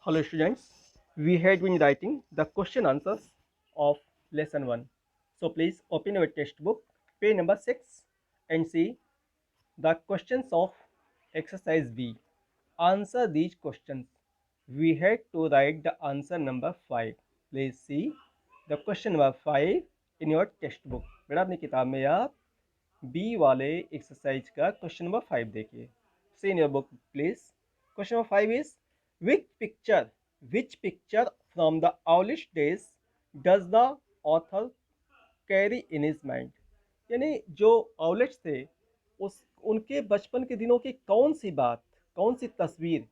Hello students, we had been writing the question answers of lesson 1. So please open your textbook, page number 6 and see the questions of exercise B. Answer these questions. We had to write the answer number 5. Please see the question number 5 in your textbook. बेटा अपनी किताब में आप B वाले exercise का question number 5 देखिए. See in your book please. Question number 5 is which picture from the owlish days does the author carry in his mind? यानी जो औलेट्स थे उस उनके बचपन के दिनों की कौन सी बात, कौन सी तस्वीर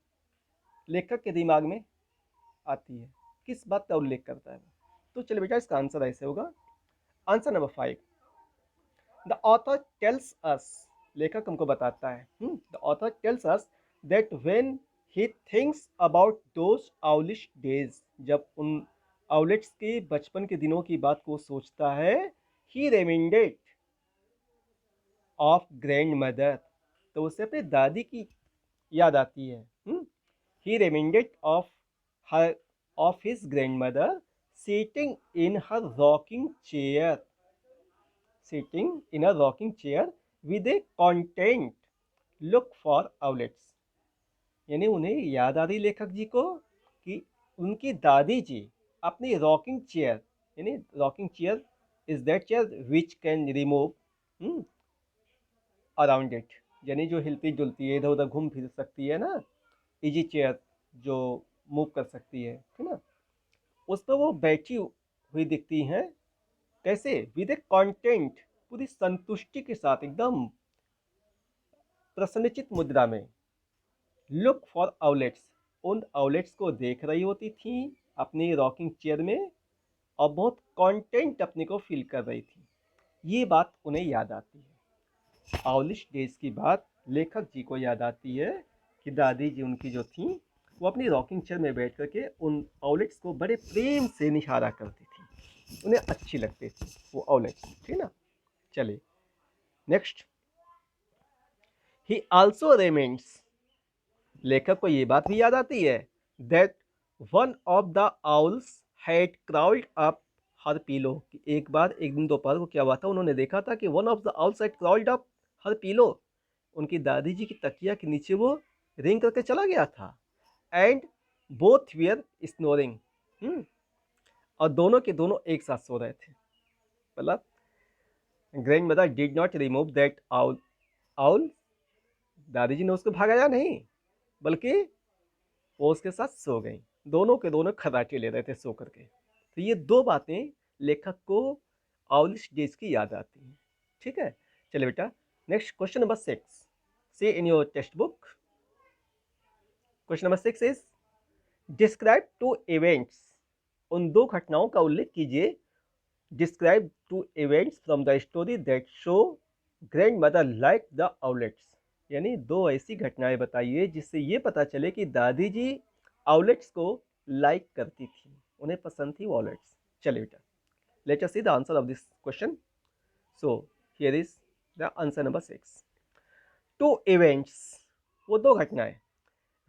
लेखक के दिमाग में आती है, किस बात का उल्लेख करता है? तो चलिए बेटा इसका आंसर ऐसे होगा. Answer number 5, the author tells us, लेखक हमको बताता है, the author tells us that when he thinks about those owlish days, जब उन आउलेट्स के बचपन के दिनों की बात को सोचता है, he reminded of grandmother, तो उसे अपने दादी की याद आती है. He reminded of his grandmother sitting in her rocking chair, sitting in a rocking chair with a content look for outlets. यानी उन्हें याद आ रही लेखक जी को कि उनकी दादी जी अपनी रॉकिंग चेयर, यानी rocking chair is that chair which can remove around it, यानी जो हिलती जुलती है, इधर उधर घूम फिर सकती है ना, इजी चेयर जो मूव कर सकती है ना, उस पर वो बैठी हुई दिखती हैं. कैसे? विद ए कंटेंट, पूरी संतुष्टि के साथ, एकदम प्रसन्नचित मुद्रा में. लुक फॉर आउलेट्स, उन आउलेट्स को देख रही होती थी अपनी रॉकिंग चेयर में और बहुत कंटेंट अपने को फील कर रही थी. ये बात उन्हें याद आती है. आउलिश डेज की बात लेखक जी को याद आती है कि दादी जी उनकी जो थी वो अपनी रॉकिंग चेयर में बैठ करके उन आउलेट्स को बड़े प्रेम से निहारा करती थी, उन्हें अच्छी लगती थी वो आउलेट्स, ठीक ना. चलिए नेक्स्ट. ही आल्सो रिमेंड्स, लेखक को ये बात भी याद आती है that one of the owls had crawled up her pillow, एक बार एक दिन दोपहर को क्या हुआ था, उन्होंने देखा था कि one of the owls had crawled up her pillow, उनकी दादी जी की तकिया के नीचे वो रिंग करके चला गया था. एंड बोथ वेयर स्नोरिंग, और दोनों के दोनों एक साथ सो रहे थे. मतलब grand mother did not remove that owl, दादी जी ने उसको भगाया नहीं, बल्कि वो उसके साथ सो गई. दोनों के दोनों खर्राटे ले रहे थे सो करके. तो ये दो बातें लेखक को आउलिश डेज की याद आती हैं. ठीक है, चलिए बेटा next question number 6. See in your textbook. Question number 6 is describe two events, उन दो घटनाओं का उल्लेख कीजिए. Describe two events from the story that show grandmother like the owlets, यानी दो ऐसी घटनाएं बताइए जिससे ये पता चले कि दादी जी आउलेट्स को लाइक करती थी, उन्हें पसंद थी वो आउलेट्स. चलिए बेटा let us see the answer of this question. So here is the answer number 6. Two events, वो दो घटनाएं,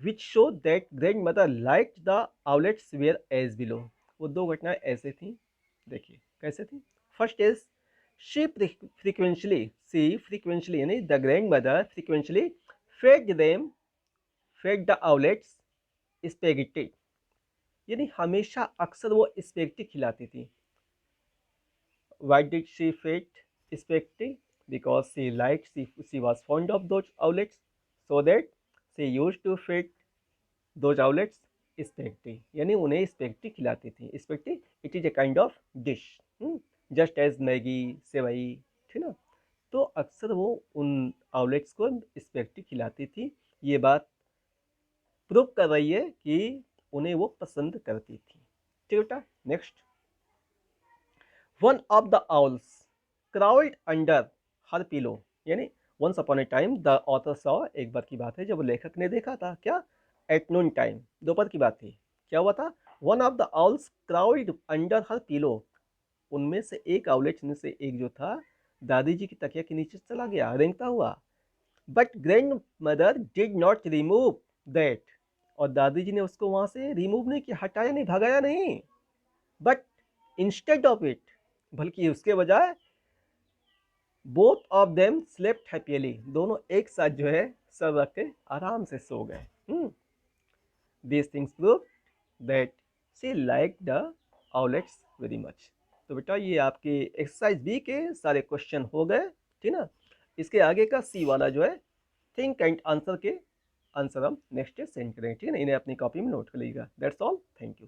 which show that grandmother like the owlets were as below, वो दो घटनाएं ऐसे थी, देखिए कैसे थी. फर्स्ट इज she frequently यानी the grandmother frequently fed the owlets spaghetti, यानी हमेशा अक्सर वो स्पेगेटी खिलाती थी. why did she feed spaghetti? because she was fond of those owlets, so that she used to feed those owlets spaghetti, यानी उन्हें spaghetti खिलाती थी. Spaghetti it is a kind of dish, just as Maggi, सेवई, ठीक ना. तो अक्सर वो उन आउलेट्स को स्पेगेटी खिलाती थी. ये बात प्रूव कर रही है कि उन्हें वो पसंद करती थी. ठीक बेटा next. One of the owls crawled under her pillow, यानी once upon a time the author saw, एक बार की बात है जब लेखक ने देखा था, क्या, एट नून टाइम, दोपहर की बात थी. क्या हुआ था? One of the owls crawled under her pillow, उनमें से एक आउलेट में से एक जो था दादी जी की तकिया के नीचे चला गया रेंगता हुआ. But grand mother did not remove that, और दादी जी ने उसको वहाँ से रिमूव नहीं किया, हटाया नहीं, भगाया नहीं, बट इंस्टेड ऑफ इट, बल्कि उसके बजाय both of them slept happily, दोनों एक साथ जो है सर रख के आराम से सो गए। These things prove that she liked the owlets very much। तो बेटा ये आपके एक्सरसाइज बी के सारे क्वेश्चन हो गए, ठीक ना। इसके आगे का सी वाला जो है थिंक एंड आंसर के आंसर हम नेक्स्ट डे सेंड करेंगे, ठीक है ना। इन्हें अपनी कॉपी में नोट कर लीजिएगा। That's all, thank you.